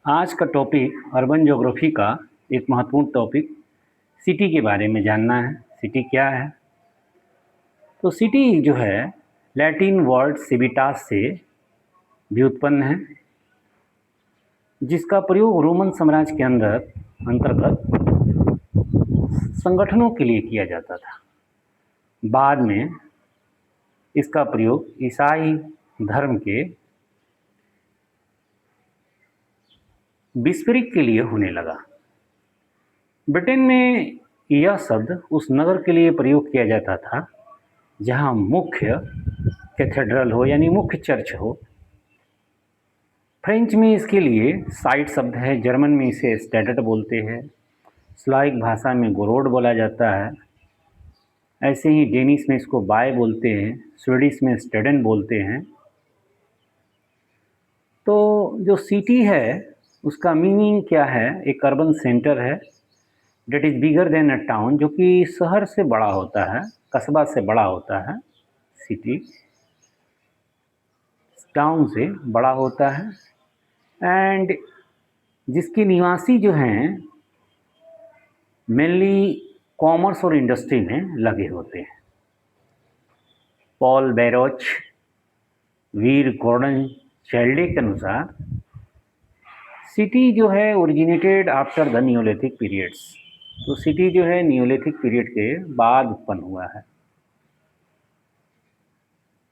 आज का topic urban geography का एक महत्वपूर्ण टॉपिक सिटी के बारे में जानना है। सिटी क्या है? तो सिटी जो है लैटिन वर्ड सिविटास से भी उत्पन्न है, जिसका प्रयोग रोमन साम्राज्य के अंतर्गत संगठनों के लिए किया जाता था। बाद में इसका प्रयोग ईसाई धर्म के बिस्फरिक के लिए होने लगा। ब्रिटेन में यह शब्द उस नगर के लिए प्रयोग किया जाता था जहाँ मुख्य कैथेड्रल हो, यानी मुख्य चर्च हो। फ्रेंच में इसके लिए साइट शब्द है, जर्मन में इसे स्टैडट बोलते हैं, स्लाविक भाषा में गोरोड बोला जाता है, ऐसे ही डेनिश में इसको बाय बोलते हैं, स्वीडिश में स्टेडन बोलते हैं। तो जो सिटी है उसका मीनिंग क्या है? एक अर्बन सेंटर है that is bigger than a town, जो कि शहर से बड़ा होता है, कस्बा से बड़ा होता है। सिटी टाउन से बड़ा होता है एंड जिसके निवासी जो हैं मेनली कॉमर्स और इंडस्ट्री में लगे होते हैं। पॉल बैरोच, वीर गॉर्डन चैल्डे के अनुसार सिटी जो है originated after the neolithic periods. तो सिटी जो है नियोलिथिक पीरियड के बाद उत्पन्न हुआ है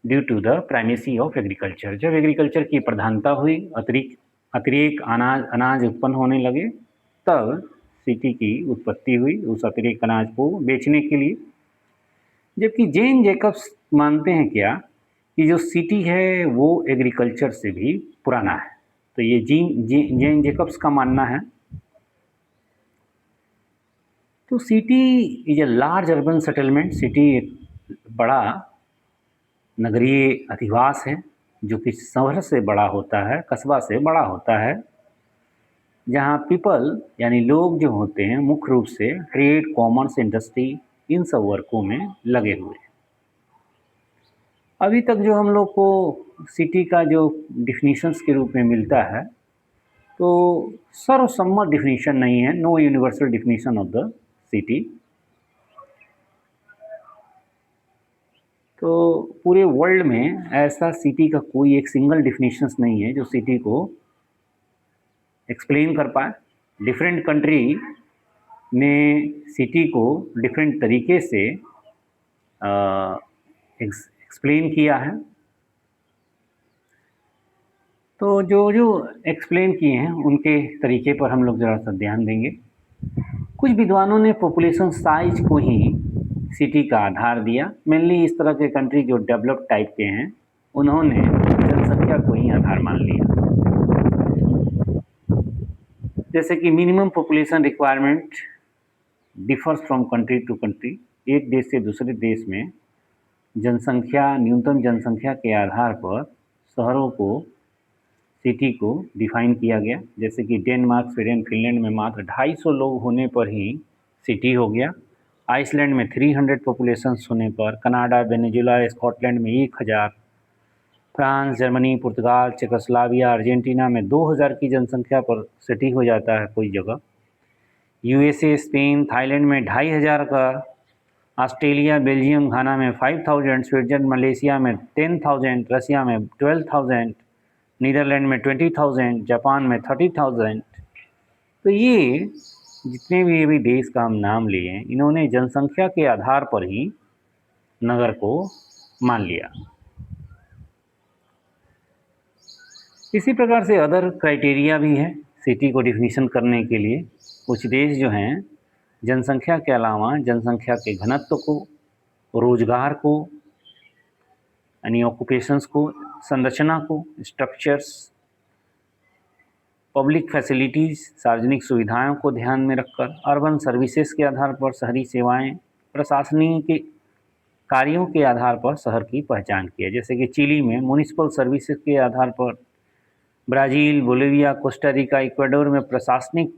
due to the primacy of agriculture. जब एग्रीकल्चर की प्रधानता हुई, अतिरिक्त अनाज उत्पन्न होने लगे, तब सिटी की उत्पत्ति हुई उस अतिरिक्त अनाज को बेचने के लिए। जबकि जेन जेकब्स मानते हैं क्या कि जो सिटी है वो एग्रीकल्चर से भी पुराना है। तो ये जेन जेकब्स का मानना है। तो city is a large urban settlement. City एक बड़ा नगरीय अधिवास है जो कि शहर से बड़ा होता है, कस्बा से बड़ा होता है, जहाँ पीपल यानी लोग जो होते हैं मुख्य रूप से ट्रेड, कॉमर्स, इंडस्ट्री, इन सब वर्कों में लगे हुए हैं। अभी तक जो हम लोग को सिटी का जो डिफिनीशंस के रूप में मिलता है, तो सर्वसम्मत डिफिनीशन नहीं है, no universal definition of the city. तो पूरे वर्ल्ड में ऐसा सिटी का कोई एक सिंगल डिफिनीशंस नहीं है जो सिटी को एक्सप्लेन कर पाए। डिफरेंट कंट्री ने सिटी को डिफरेंट तरीके से एक्सप्लेन किया है। तो जो जो एक्सप्लेन किए हैं उनके तरीके पर हम लोग ज़रा सा ध्यान देंगे। कुछ विद्वानों ने पॉपुलेशन साइज को ही सिटी का आधार दिया। मेनली इस तरह के कंट्री जो डेवलप्ड टाइप के हैं उन्होंने जनसंख्या को ही आधार मान लिया। जैसे कि minimum population requirement differs from country to country. एक देश से दूसरे देश में जनसंख्या, न्यूनतम जनसंख्या के आधार पर शहरों को, सिटी को डिफाइन किया गया। जैसे कि डेनमार्क, स्वीडन, फिनलैंड में मात्र 250 लोग होने पर ही सिटी हो गया। आइसलैंड में 300 पॉपुलेशन होने पर, कनाडा, वेनेजुला, स्कॉटलैंड में 1000, फ्रांस, जर्मनी, पुर्तगाल, चेकोस्लोवाकिया, अर्जेंटीना में 2000 की जनसंख्या पर सिटी हो जाता है कोई जगह। यूएसए, स्पेन, थाईलैंड में 2500 का, ऑस्ट्रेलिया, बेल्जियम, घाना में 5000, स्विट्जरलैंड, मलेशिया में 10,000, रसिया में 12,000, नीदरलैंड में 20,000, जापान में 30,000। तो ये जितने भी अभी देश का हम नाम लिए हैं, इन्होंने जनसंख्या के आधार पर ही नगर को मान लिया। इसी प्रकार से अदर क्राइटेरिया भी है सिटी को डिफिनीशन करने के लिए। कुछ देश जो हैं जनसंख्या के अलावा जनसंख्या के घनत्व को, रोजगार को, यानी ऑक्यूपेशंस को, संरचना को, स्ट्रक्चर्स, पब्लिक फैसिलिटीज़, सार्वजनिक सुविधाओं को ध्यान में रखकर अर्बन सर्विसेज के आधार पर शहरी सेवाएं, प्रशासनिक कार्यों के आधार पर शहर की पहचान की है। जैसे कि चिली में म्युनिसिपल सर्विसेज के आधार पर, Brazil, Bolivia, Costa Rica, Ecuador में प्रशासनिक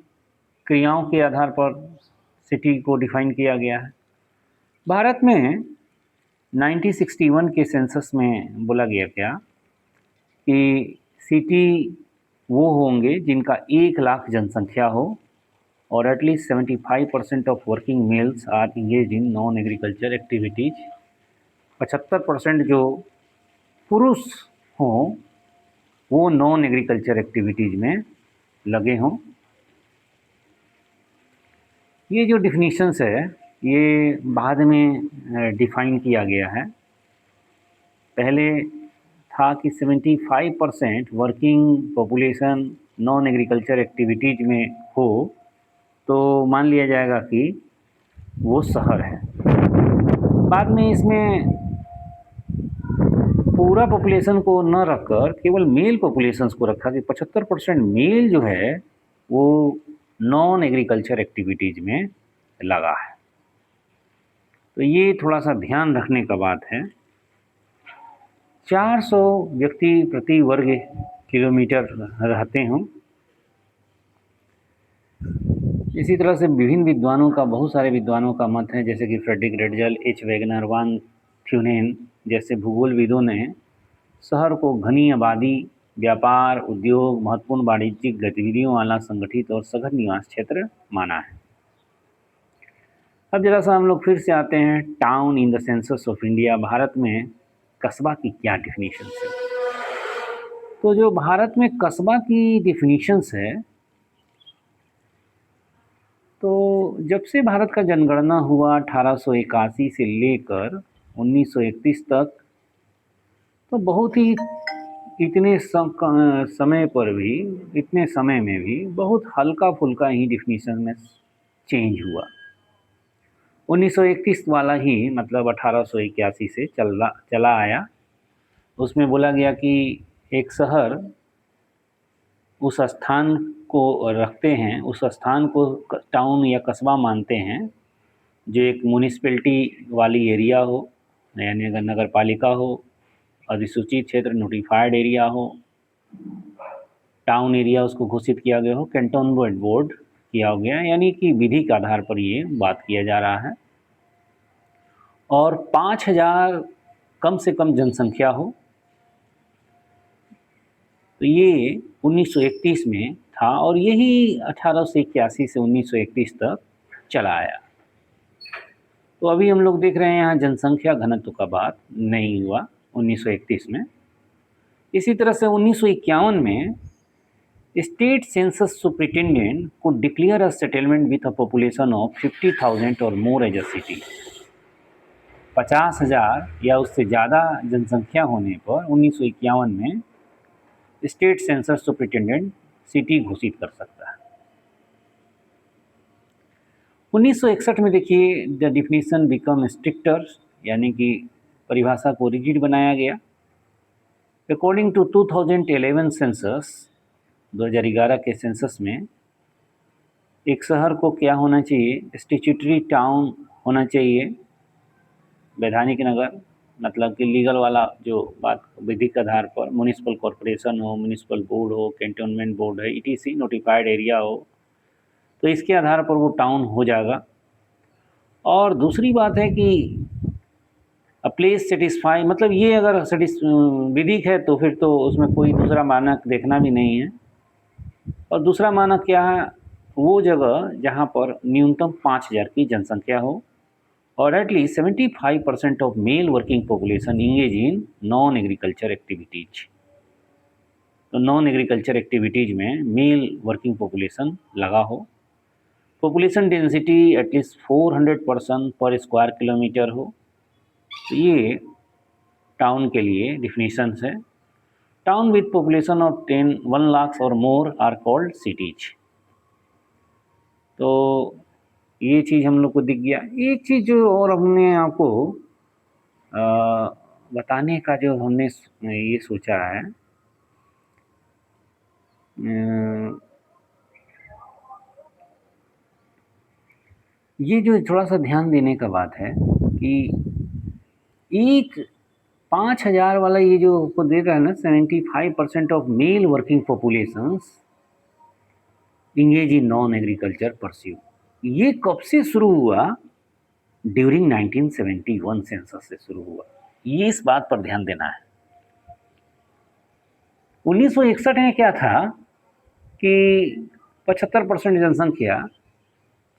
क्रियाओं के आधार पर सिटी को डिफाइन किया गया है। भारत में 1961 के सेंसस में बोला गया क्या कि सिटी वो होंगे जिनका 1 लाख जनसंख्या हो और at least 75% of working males are engage in non agriculture activities. 75% जो पुरुष हों वो नॉन एग्रीकल्चर एक्टिविटीज में लगे हों। ये जो डिफिनीशंस है ये बाद में डिफाइन किया गया है। पहले था कि 75% working population non agriculture activities में हो तो मान लिया जाएगा कि वो शहर है। बाद में इसमें पूरा पॉपुलेशन को न रखकर केवल मेल पॉपुलेशंस को रखा कि 75% मेल जो है वो नॉन एग्रीकल्चर एक्टिविटीज में लगा है। तो ये थोड़ा सा ध्यान रखने का बात है। 400 व्यक्ति प्रति वर्ग किलोमीटर रहते हों। इसी तरह से विभिन्न विद्वानों का, बहुत सारे विद्वानों का मत है, जैसे कि फ्रेडरिक रेडजल, एच वेगनर, वान थ्यूनेन जैसे भूगोलविदों ने शहर को घनी आबादी, व्यापार, उद्योग, महत्वपूर्ण वाणिज्यिक गतिविधियों वाला संगठित और सघन निवास क्षेत्र माना है। अब जरा सा हम लोग फिर से आते हैं town in the census of India. Bharat में कस्बा की क्या डिफिनीशन है? तो जो भारत में कस्बा की डिफिनीशंस है, तो जब से भारत का जनगणना हुआ 1881 से लेकर 1931 तक, तो बहुत ही इतने समय में भी बहुत हल्का फुल्का ही डिफिनीशन में चेंज हुआ। 1931 वाला ही मतलब 1881 से चला आया। उसमें बोला गया कि एक शहर उस स्थान को रखते हैं, उस स्थान को टाउन या कस्बा मानते हैं जो एक म्यूनिसिपैलिटी वाली एरिया हो, यानी अगर नगर पालिका हो, अधिसूचित क्षेत्र नोटिफाइड एरिया हो, टाउन एरिया उसको घोषित किया गया हो, कैंटोनमेंट बोर्ड किया गया, यानी कि विधि के आधार पर ये बात किया जा रहा है, और 5000 कम से कम जनसंख्या हो। तो ये 1931 में था और यही 1881 से 1931 तक चला आया। तो अभी हम लोग देख रहे हैं यहाँ जनसंख्या घनत्व का बात नहीं हुआ 1931 में। इसी तरह से 1951 में स्टेट सेंसस सुपरिटेंडेंट को declare a settlement with a population of 50,000 और मोर एज अ सिटी। 50,000 या उससे ज़्यादा जनसंख्या होने पर 1951 में स्टेट सेंसस सुपरिटेंडेंट सिटी घोषित कर सकता है। 1961 में देखिए द डिफिनीशन बिकम स्ट्रिक्टर, यानी कि परिभाषा को रिजिड बनाया गया। अकॉर्डिंग टू 2011 सेंसस, 2011 के सेंसस में एक शहर को क्या होना चाहिए? स्टैट्यूटरी टाउन होना चाहिए, वैधानिक नगर, मतलब कि लीगल वाला जो बात विधिक आधार पर, म्यूनिसिपल कॉरपोरेशन हो, म्यूनिसिपल बोर्ड हो, कैंटोनमेंट बोर्ड है, ईटीसी नोटिफाइड एरिया हो, तो इसके आधार पर वो टाउन हो जाएगा। और दूसरी बात है कि अ प्लेस सेटिस्फाई, मतलब ये अगर विधिक है तो फिर तो उसमें कोई दूसरा मानक देखना भी नहीं है। और दूसरा मानक क्या है? वो जगह जहाँ पर न्यूनतम 5000 की जनसंख्या हो और at least 75% of male working population engage in non agriculture activities. तो नॉन एग्रीकल्चर एक्टिविटीज में मेल वर्किंग पॉपुलेशन लगा हो। पॉपुलेशन डेंसिटी एटलीस्ट 400 पर्सन पर स्क्वायर किलोमीटर हो। तो ये टाउन के लिए डिफिनीशंस है। Town with population of 1 lakh और मोर आर कॉल्ड सिटीज। तो ये चीज़ हम लोग को दिख गया। एक चीज़ जो और हमने आपको बताने का जो हमने ये सोचा है, ये जो थोड़ा सा ध्यान देने का बात है कि एक 5000 वाला ये जो आपको दे रहा है ना, 75% of male working populations engage in non agriculture pursue, ये कब से शुरू हुआ? ड्यूरिंग 1971 सेंसस से शुरू हुआ। ये इस बात पर ध्यान देना है। 1961 में क्या था कि 75% जनसंख्या,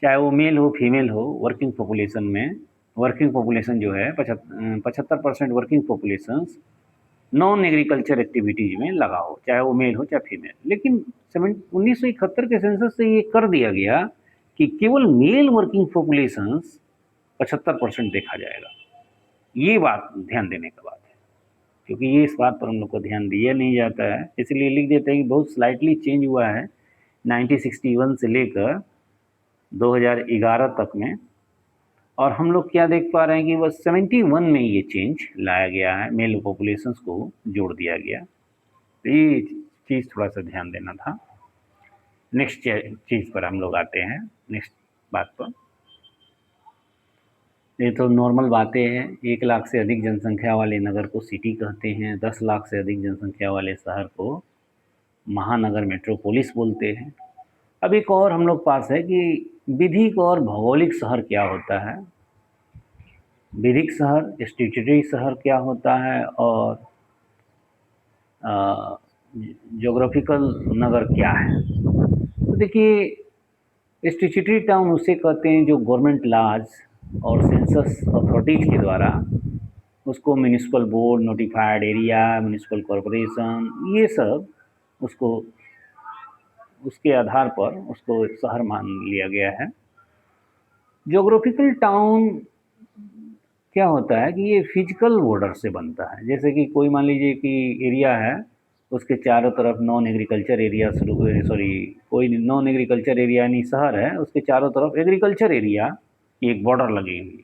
चाहे वो मेल हो फीमेल हो, वर्किंग पॉपुलेशन में, वर्किंग पॉपुलेशन जो है 75% working population non agriculture activities में लगा हो, चाहे वो मेल हो चाहे फीमेल। लेकिन 1971 के सेंसस से ये कर दिया गया कि केवल मेल वर्किंग पॉपुलेशंस 75% देखा जाएगा। ये बात ध्यान देने का बात है, क्योंकि ये इस बात पर हम लोग को ध्यान दिया नहीं जाता है, इसलिए लिख देते हैं कि बहुत स्लाइटली चेंज हुआ है 1961 से लेकर 2011 तक में। और हम लोग क्या देख पा रहे हैं कि बस 71 में ये चेंज लाया गया है, मेल पॉपुलेशंस को जोड़ दिया गया। तो ये चीज़ थोड़ा सा ध्यान देना था। नेक्स्ट चीज़ पर हम लोग आते हैं, नेक्स्ट बात पर। ये तो नॉर्मल बातें हैं। 1 लाख से अधिक जनसंख्या वाले नगर को सिटी कहते हैं, 10 लाख से अधिक जनसंख्या वाले शहर को महानगर मेट्रोपोलिस बोलते हैं। अब एक और हम लोग पास है कि विधिक और भौगोलिक शहर क्या होता है, विधिक शहर, स्टैट्यूटरी शहर क्या होता है, और ज्योग्राफिकल नगर क्या है। तो देखिए, स्टैट्यूटरी टाउन उसे कहते हैं जो गवर्नमेंट लॉज और सेंसस अथॉरिटीज़ के द्वारा उसको municipal board, notified area, municipal corporation, ये सब उसको उसके आधार पर उसको शहर मान लिया गया है। ज्योग्राफिकल टाउन क्या होता है कि ये फिजिकल बॉर्डर से बनता है। जैसे कि कोई मान लीजिए कि एरिया है, उसके चारों तरफ नॉन एग्रीकल्चर एरिया कोई नॉन एग्रीकल्चर एरिया यानी शहर है, उसके चारों तरफ एग्रीकल्चर एरिया की एक बॉर्डर लगी हुई।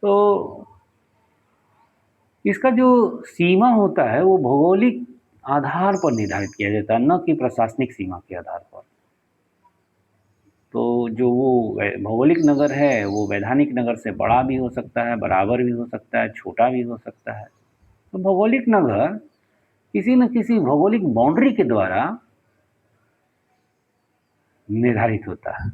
तो इसका जो सीमा होता है वो भौगोलिक आधार पर निर्धारित किया जाता है, न कि प्रशासनिक सीमा के आधार पर। तो जो वो भौगोलिक नगर है वो वैधानिक नगर से बड़ा भी हो सकता है, बराबर भी हो सकता है, छोटा भी हो सकता है। तो भौगोलिक नगर किसी न किसी भौगोलिक बाउंड्री के द्वारा निर्धारित होता है।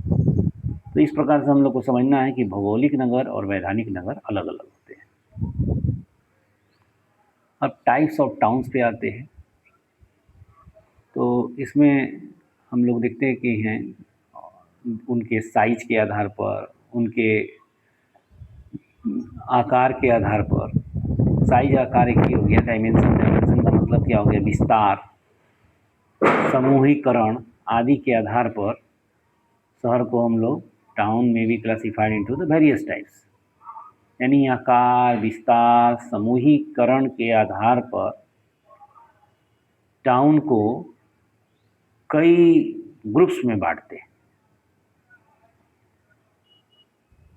तो इस प्रकार से हम लोग को समझना है कि भौगोलिक नगर और वैधानिक नगर अलग अलग होते हैं। अब टाइप्स ऑफ टाउन्स पे आते हैं। तो इसमें हम लोग देखते हैं कि हैं उनके साइज के आधार पर, उनके आकार के आधार पर। साइज आकार एक ही हो गया, डायमेंशन का मतलब क्या हो गया, विस्तार, समूहीकरण आदि के आधार पर शहर को हम लोग टाउन में भी classified into the various types, यानी आकार, विस्तार, समूहीकरण के आधार पर टाउन को कई ग्रुप्स में बांटते हैं।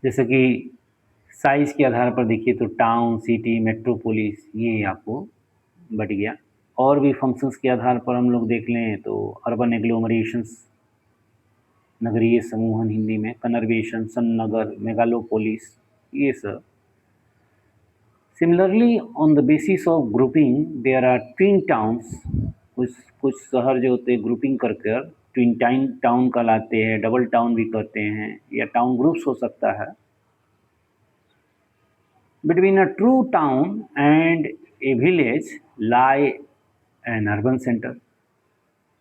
जैसे कि साइज के आधार पर देखिए तो टाउन, सिटी, मेट्रोपोलिस, ये आपको बट गया। और भी फंक्शंस के आधार पर हम लोग देख लें तो अर्बन एग्लोमरेशंस, नगरीय समूहन हिंदी में, कनर्वेशन, सन्नगर, मेगालोपोलिस, ये सब। Similarly on the basis of grouping there are twin towns. कुछ शहर जो होते हैं ग्रुपिंग कर ट्विन टाउन कहलाते हैं, डबल टाउन भी कहते हैं, या टाउन ग्रुप्स हो सकता है। Between a true town and A village lie N urban centre.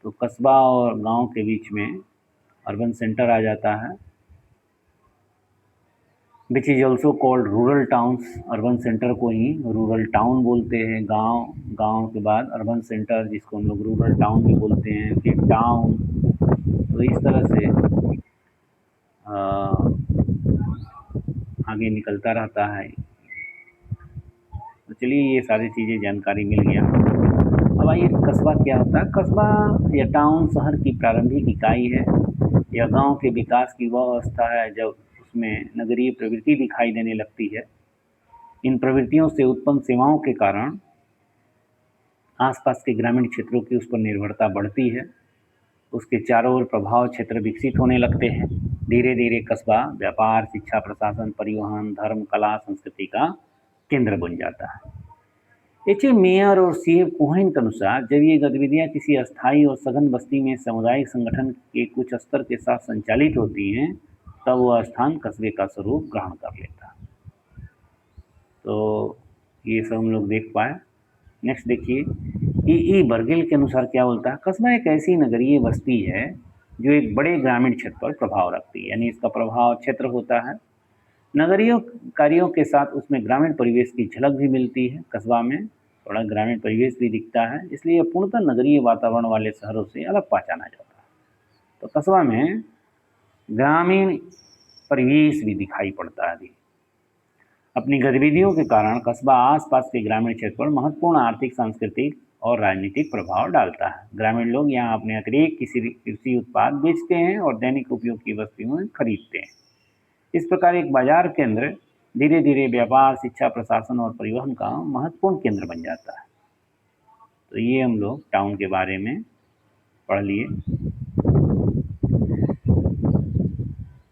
तो कस्बा और गांव के बीच में अर्बन सेंटर आ जाता है, which is also called rural towns. Urban centre को ही रूरल टाउन बोलते हैं। गांव के बाद अर्बन सेंटर, जिसको हम लोग रूरल टाउन भी बोलते हैं, फिर टाउन। तो इस तरह से आगे निकलता रहता है। तो चलिए, ये सारी चीज़ें जानकारी मिल गया। अब आइए, कस्बा क्या होता है। कस्बा या टाउन शहर की प्रारंभिक इकाई है या गांव के विकास की वह अवस्था है जब उसमें नगरीय प्रवृत्ति दिखाई देने लगती है। इन प्रवृत्तियों से उत्पन्न सेवाओं के कारण आसपास के ग्रामीण क्षेत्रों की उस पर निर्भरता बढ़ती है। उसके चारों ओर प्रभाव क्षेत्र विकसित होने लगते हैं। धीरे धीरे कस्बा व्यापार, शिक्षा, प्रशासन, परिवहन, धर्म, कला, संस्कृति का केंद्र बन जाता है। एच ए मेयर और सी एफ कोहेन के अनुसार जब ये गतिविधियां किसी अस्थायी और सघन बस्ती में सामुदायिक संगठन के कुछ स्तर के साथ संचालित होती हैं, तब वह स्थान कस्बे का स्वरूप ग्रहण कर लेता है। तो ये सब हम लोग देख पाए। नेक्स्ट देखिए, ई बर्गिल के अनुसार क्या बोलता है, कस्बा एक ऐसी नगरीय बस्ती है जो एक बड़े ग्रामीण क्षेत्र पर प्रभाव रखती है, यानी इसका प्रभाव क्षेत्र होता है। नगरीय कार्यों के साथ उसमें ग्रामीण परिवेश की झलक भी मिलती है। कस्बा में थोड़ा ग्रामीण परिवेश भी दिखता है, इसलिए पूर्णतः नगरीय वातावरण वाले शहरों से अलग पहचाना जाता है। तो कस्बा में ग्रामीण परिवेश भी दिखाई पड़ता है। अपनी गतिविधियों के कारण कस्बा आसपास के ग्रामीण क्षेत्र पर महत्वपूर्ण आर्थिक, सांस्कृतिक और राजनीतिक प्रभाव डालता है। ग्रामीण लोग यहाँ अपने अतिरिक्त कृषि उत्पाद बेचते हैं और दैनिक उपयोग की वस्तुएं खरीदते हैं। इस प्रकार एक बाजार केंद्र धीरे धीरे व्यापार, शिक्षा, प्रशासन और परिवहन का महत्वपूर्ण केंद्र बन जाता है। तो ये हम लोग टाउन के बारे में पढ़ लिए।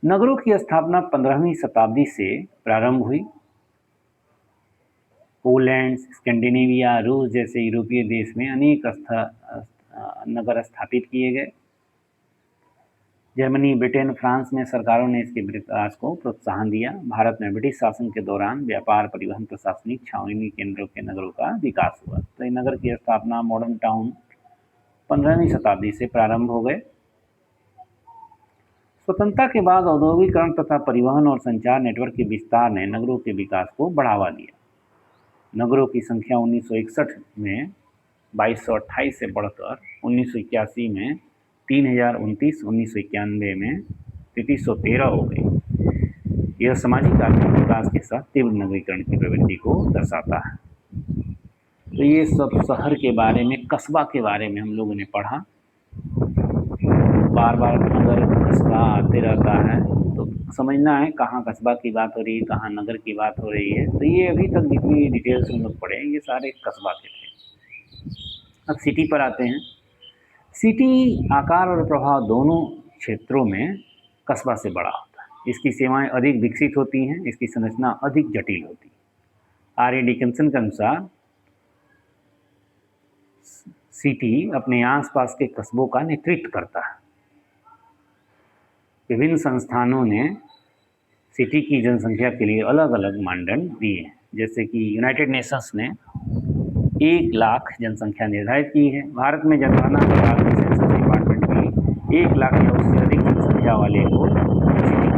नगरों की स्थापना 15वीं शताब्दी से प्रारंभ हुई। पोलैंड, स्कैंडिनेविया, रूस जैसे यूरोपीय देश में अनेक नगर स्थापित किए गए। जर्मनी, ब्रिटेन, फ्रांस में सरकारों ने इसके विकास को प्रोत्साहन दिया। भारत में ब्रिटिश शासन के दौरान व्यापार, परिवहन, प्रशासनिक छावनी केंद्रों के नगरों का विकास हुआ। तो नगर की स्थापना, मॉडर्न टाउन 15वीं शताब्दी से प्रारंभ हो गए। स्वतंत्रता के बाद औद्योगिकरण तथा परिवहन और संचार नेटवर्क के विस्तार ने नगरों के विकास को बढ़ावा दिया। नगरों की संख्या 1961 में 2228 से बढ़कर 1981 में 3029, 1991 में 3313 हो गई। यह सामाजिक आर्थिक विकास के साथ तीव्र नगरीकरण की प्रवृत्ति को दर्शाता है। तो ये सब शहर के बारे में, कस्बा के बारे में हम लोगों ने पढ़ा। बार बार नगर कस्बा आते रहता है, तो समझना है कहाँ कस्बा की बात हो रही है, कहाँ नगर की बात हो रही है। तो ये अभी तक जितनी डिटेल्स हम लोग पढ़े ये सारे कस्बा के थे। अब सिटी पर आते हैं। सिटी आकार और प्रभाव दोनों क्षेत्रों में कस्बा से बड़ा होता है। इसकी सेवाएं अधिक विकसित होती हैं, इसकी संरचना अधिक जटिल होती है। आर ए डिकिंसन के अनुसार सिटी अपने आसपास के कस्बों का नेतृत्व करता है। विभिन्न संस्थानों ने सिटी की जनसंख्या के लिए अलग अलग मानदंड दिए हैं। जैसे कि यूनाइटेड नेशंस ने 1 लाख जनसंख्या निर्धारित की है। भारत में जनगणना विभाग ने सेंसस डिपार्टमेंट की 1 लाख या उससे अधिक जनसंख्या वाले को सिटी।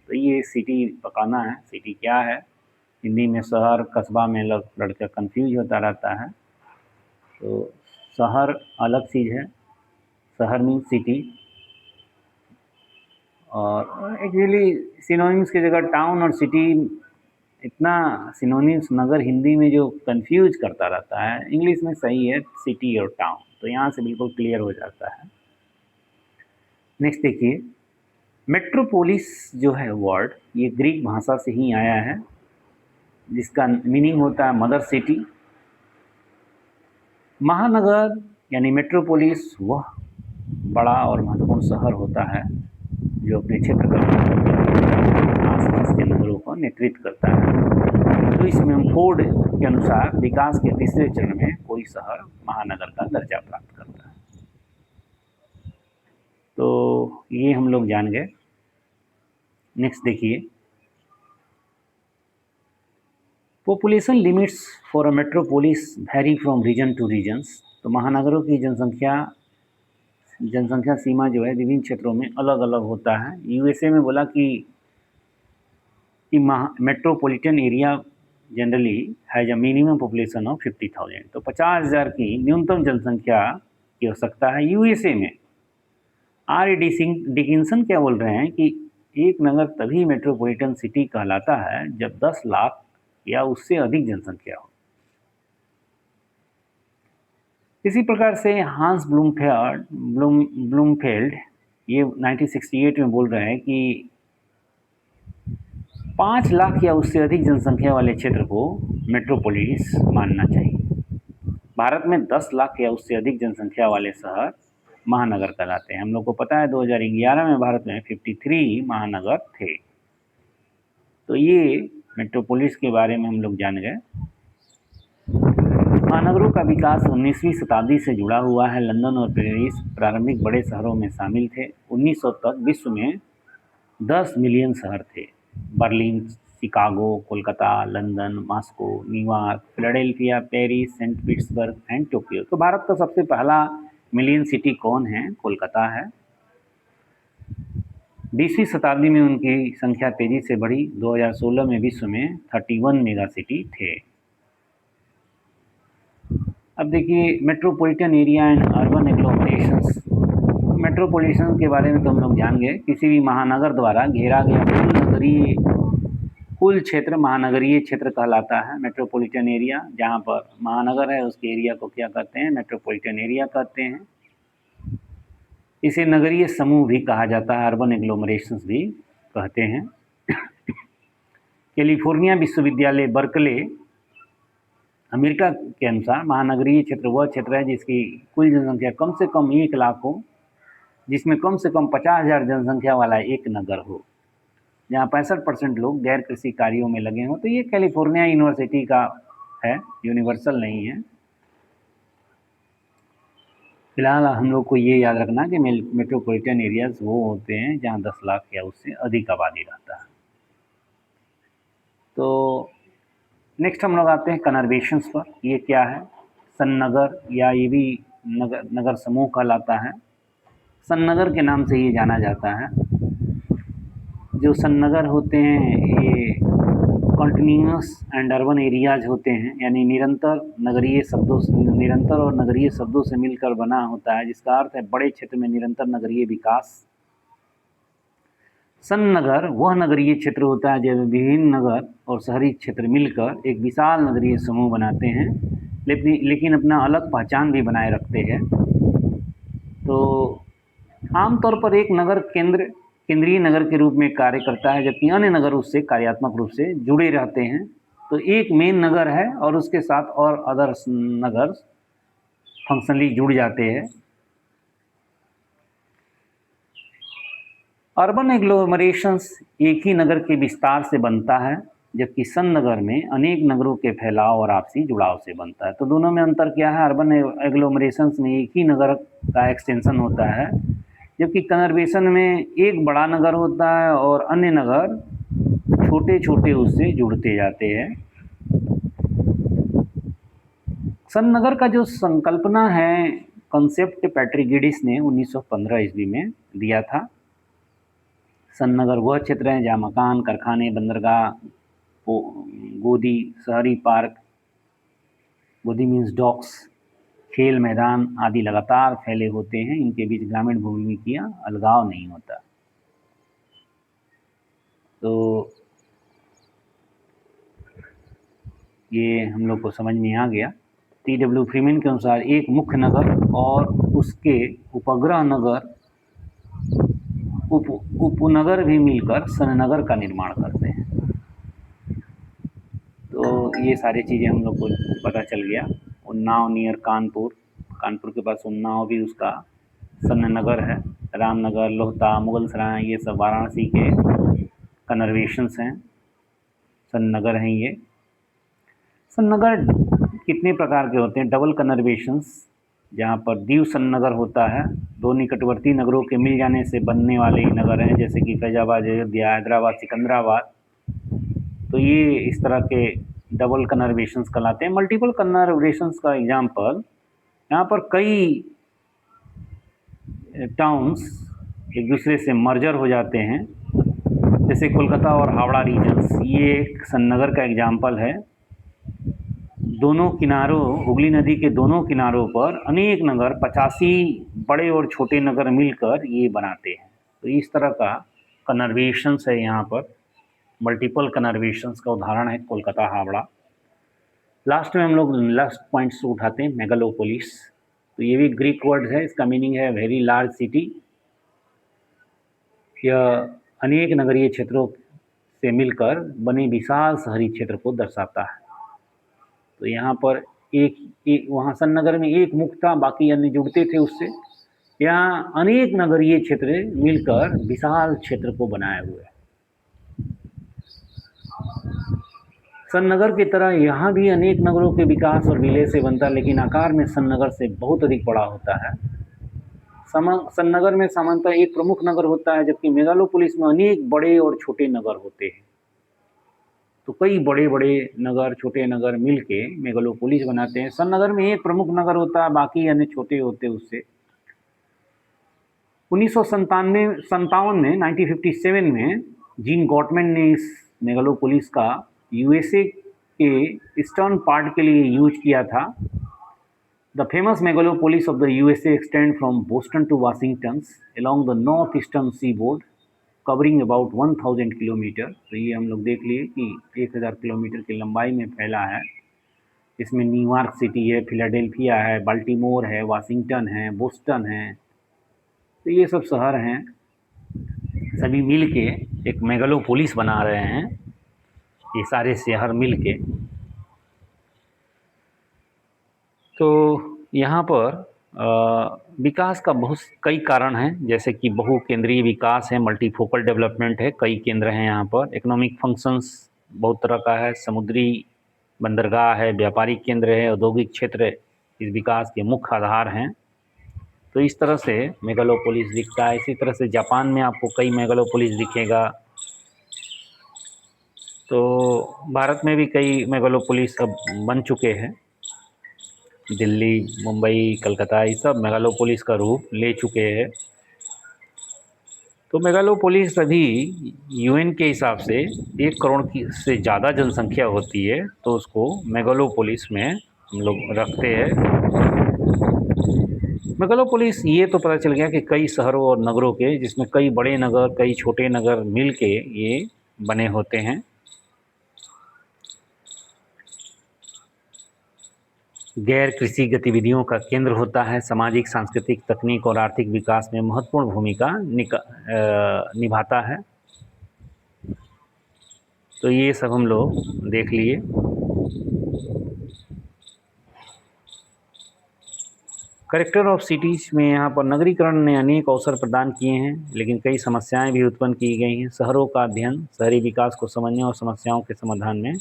तो ये सिटी पकाना है। सिटी क्या है? हिंदी में शहर, कस्बा में लड़का कंफ्यूज होता रहता है। तो शहर अलग चीज़ है, शहर मीन्स सिटी। और एक्चुअली सिनोनिम्स की जगह टाउन और सिटी, इतना सिनोनिम्स नगर हिंदी में जो कंफ्यूज करता रहता है, इंग्लिश में सही है सिटी और टाउन। तो यहाँ से बिल्कुल क्लियर हो जाता है। नेक्स्ट देखिए, मेट्रोपोलिस जो है वर्ड, ये ग्रीक भाषा से ही आया है, जिसका मीनिंग होता है मदर सिटी। महानगर यानी मेट्रोपोलिस वह बड़ा और महत्वपूर्ण शहर होता है जो अपने क्षेत्र का आसपास के नगरों का नेतृत्व करता है। तो इसमें फोर्ड के अनुसार विकास के तीसरे चरण में कोई शहर महानगर का दर्जा प्राप्त करता है। तो ये हम लोग जान गए। नेक्स्ट देखिए, population limits for a metropolis vary from region to regions. तो महानगरों की जनसंख्या सीमा जो है विभिन्न क्षेत्रों में अलग अलग होता है। यूएसए में बोला कि metropolitan area generally has a minimum population of 50,000। तो 50,000 की न्यूनतम जनसंख्या की आवश्यकता है यूएसए में। आर ए डिकिंसन क्या बोल रहे हैं कि एक नगर तभी मेट्रोपॉलिटन सिटी कहलाता है जब 10 लाख या उससे अधिक जनसंख्या हो। इसी प्रकार से हांस ब्लूमफेल्ड ये 1968 में बोल रहे हैं कि 5 लाख या उससे अधिक जनसंख्या वाले क्षेत्र को मेट्रोपोलिस मानना चाहिए। भारत में 10 लाख या उससे अधिक जनसंख्या वाले शहर महानगर कहलाते हैं। हम लोग को पता है 2011 में भारत में 53 महानगर थे। तो ये मेट्रोपोलिस के बारे में हम लोग जान गए। महानगरों का विकास 19वीं शताब्दी से जुड़ा हुआ है। लंदन और पेरिस प्रारंभिक बड़े शहरों में शामिल थे। 1900 तक विश्व में 10 मिलियन शहर थे। Berlin Chicago, Kolkata, London, Moscow, New York, Philadelphia, Paris, Saint Petersburg and Tokyo. तो भारत का सबसे पहला मिलियन सिटी कौन है? कोलकाता है। 20वीं शताब्दी में उनकी संख्या तेजी से बढ़ी। 2016 में विश्व में 31 मेगा सिटी थे। अब देखिए metropolitan area and urban agglomerations. Metropolitan के बारे में तो हम लोग जान गए, किसी भी महानगर द्वारा घेरा गया कुल क्षेत्र महानगरीय क्षेत्र कहलाता है। मेट्रोपॉलिटन एरिया, जहाँ पर महानगर है उसके एरिया को क्या कहते हैं? मेट्रोपॉलिटन एरिया कहते हैं। इसे नगरीय समूह भी कहा जाता है, अर्बन एग्लोमरेशंस भी कहते हैं। कैलिफोर्निया विश्वविद्यालय बर्कले अमेरिका के अनुसार महानगरीय क्षेत्र वह क्षेत्र है जिसकी कुल जनसंख्या कम से कम 1 लाख हो, जिसमें कम से कम 50,000 जनसंख्या वाला एक नगर हो, जहाँ 65% लोग गैर कृषि कार्यों में लगे हों। तो ये कैलिफोर्निया यूनिवर्सिटी का है, यूनिवर्सल नहीं है। फिलहाल हम लोग को ये याद रखना कि मेट्रोपॉलिटन एरियाज वो होते हैं जहाँ 10 लाख या उससे अधिक आबादी रहता है। तो नेक्स्ट हम लोग आते हैं कन्वर्जेंस पर। ये क्या है? सन्नगर, या ये भी नगर समूह कहलाता है। सन्नगर के नाम से ये जाना जाता है। जो सन्नगर होते हैं ये कॉन्टिन्यूस एंड अर्बन एरियाज होते हैं, यानी निरंतर और नगरीय शब्दों से मिलकर बना होता है, जिसका अर्थ है बड़े क्षेत्र में निरंतर नगरीय विकास। सन्नगर वह नगरीय क्षेत्र होता है जब विभिन्न नगर और शहरी क्षेत्र मिलकर एक विशाल नगरीय समूह बनाते हैं, लेकिन अपना अलग पहचान भी बनाए रखते हैं। तो आमतौर पर एक नगर केंद्रीय नगर के रूप में कार्य करता है, जबकि अन्य नगर उससे कार्यात्मक रूप से जुड़े रहते हैं। तो एक मेन नगर है और उसके साथ और अदर नगर फंक्शनली जुड़ जाते हैं। अर्बन एग्लोमरेशंस एक ही नगर के विस्तार से बनता है, जबकि सन्नगर में अनेक नगरों के फैलाव और आपसी जुड़ाव से बनता है। तो दोनों में अंतर क्या है? अर्बन एग्लोमरेशंस में एक ही नगर का एक्सटेंशन होता है, जबकि कन्वर्जेंस में एक बड़ा नगर होता है और अन्य नगर छोटे छोटे उससे जुड़ते जाते हैं। सन्नगर का जो संकल्पना है, कॉन्सेप्ट पैट्रिक गिडिस ने 1915 ईस्वी में दिया था। सन्नगर वह क्षेत्र है जहाँ मकान, कारखाने, बंदरगाह, गोदी, शहरी पार्क, गोदी मीन्स डॉक्स, खेल मैदान आदि लगातार फैले होते हैं। इनके बीच ग्रामीण भूमि की अलगाव नहीं होता। तो ये हम लोग को समझ में आ गया। T.W. फ्रीमैन के अनुसार एक मुख्य नगर और उसके उपग्रह नगर, उपनगर भी मिलकर सन्नगर का निर्माण करते हैं। तो ये सारी चीज़ें हम लोग को पता चल गया। उन्नाव नियर कानपुर के पास उन्नाव भी उसका सन्नगर है। रामनगर, लोहता, मुगल सराय, ये सब वाराणसी के कन्वर्जेंस हैं, सन्नगर हैं ये। सन्नगर कितने प्रकार के होते हैं? डबल कन्वर्जेंस, जहाँ पर दीव सन्नगर होता है, दो निकटवर्ती नगरों के मिल जाने से बनने वाले नगर हैं, जैसे कि फैजाबाद, अयोध्या, हैदराबाद, सिकंदराबाद। तो ये इस तरह के डबल कन्वर्जेंस कहलाते हैं। मल्टीपल कन्वर्जेंस का एग्जाम्पल, यहाँ पर कई टाउन्स एक दूसरे से मर्जर हो जाते हैं, जैसे कोलकाता और हावड़ा रीजन्स, ये एक सन्नगर का एग्जाम्पल है। दोनों किनारों, हुगली नदी के दोनों किनारों पर अनेक नगर, 85 बड़े और छोटे नगर मिलकर ये बनाते हैं। तो इस तरह का कन्वर्जेंस है यहाँ पर। मल्टीपल कन्वर्जेंस का उदाहरण है कोलकाता, हावड़ा। लास्ट में हम लोग लास्ट पॉइंट्स उठाते हैं, मेगालोपोलिस। तो ये भी ग्रीक वर्ड है, इसका मीनिंग है वेरी लार्ज सिटी। यह अनेक नगरीय क्षेत्रों से मिलकर बने विशाल शहरी क्षेत्र को दर्शाता है। तो यहाँ पर एक वहाँ सन्नगर में एक मुख्य था, बाकी अन्य जुड़ते थे उससे। यहाँ अनेक नगरीय क्षेत्र मिलकर विशाल क्षेत्र को बनाए हुए। सन्नगर की तरह यहाँ भी अनेक नगरों के विकास और विलय से बनता है, लेकिन आकार में सन्नगर से बहुत अधिक बड़ा होता है। सन्नगर में सामान्यतः एक प्रमुख नगर होता है, जबकि मेगालोपोलिस में अनेक बड़े और छोटे नगर होते हैं। तो कई बड़े बड़े नगर, छोटे नगर मिल के मेगालोपोलिस बनाते हैं। सन नगर में एक प्रमुख नगर होता है, बाकी अन्य छोटे होते हैं उससे। 1957 में 1957 में जीन गॉटमैन ने इस मेगालोपोलिस का यूएसए के ईस्टर्न पार्ट के लिए यूज किया था। The famous megalopolis of the USA extend from Boston to Washington along the north eastern seaboard covering about 1000 kilometre. तो ये हम लोग देख लिए कि 1000 किलोमीटर की लंबाई में फैला है। इसमें न्यूयॉर्क सिटी है, फिलाडेल्फिया है, बाल्टीमोर है, वाशिंगटन है, बोस्टन है। तो ये सब शहर हैं, सभी मिल के एक मेगालोपोलिस बना रहे हैं, ये सारे शहर मिल के। तो यहाँ पर विकास का बहुत कई कारण हैं, जैसे कि बहु केंद्रीय विकास है, मल्टीफोकल डेवलपमेंट है, कई केंद्र हैं यहाँ पर। इकोनॉमिक फंक्शंस बहुत तरह का है, समुद्री बंदरगाह है, व्यापारिक केंद्र है, औद्योगिक क्षेत्र इस विकास के मुख्य आधार हैं। तो इस तरह से मेगालोपोलिस दिखता है। इसी तरह से जापान में आपको कई मेगालोपोलिस दिखेगा। तो भारत में भी कई मेगालोपोलिस अब बन चुके हैं। दिल्ली, मुंबई, कलकत्ता, ये सब मेगालोपोलिस का रूप ले चुके हैं। तो मेगालोपोलिस अभी यूएन के हिसाब से 1 करोड़ की से ज़्यादा जनसंख्या होती है, तो उसको मेगालोपोलिस में हम लोग रखते हैं। मेगालोपोलिस ये तो पता चल गया कि कई शहरों और नगरों के, जिसमें कई बड़े नगर, कई छोटे नगर मिल के ये बने होते हैं। गैर कृषि गतिविधियों का केंद्र होता है, सामाजिक, सांस्कृतिक, तकनीक और आर्थिक विकास में महत्वपूर्ण भूमिका निभाता है। तो ये सब हम लोग देख लिए। करेक्टर ऑफ सिटीज़ में यहाँ पर नगरीकरण ने अनेक अवसर प्रदान किए हैं, लेकिन कई समस्याएं भी उत्पन्न की गई हैं। शहरों का अध्ययन शहरी विकास को समझने और समस्याओं के समाधान में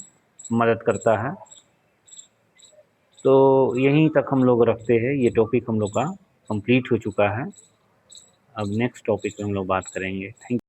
मदद करता है। तो यहीं तक हम लोग रखते हैं। ये टॉपिक हम लोग का कंप्लीट हो चुका है। अब नेक्स्ट टॉपिक पे हम लोग बात करेंगे। थैंक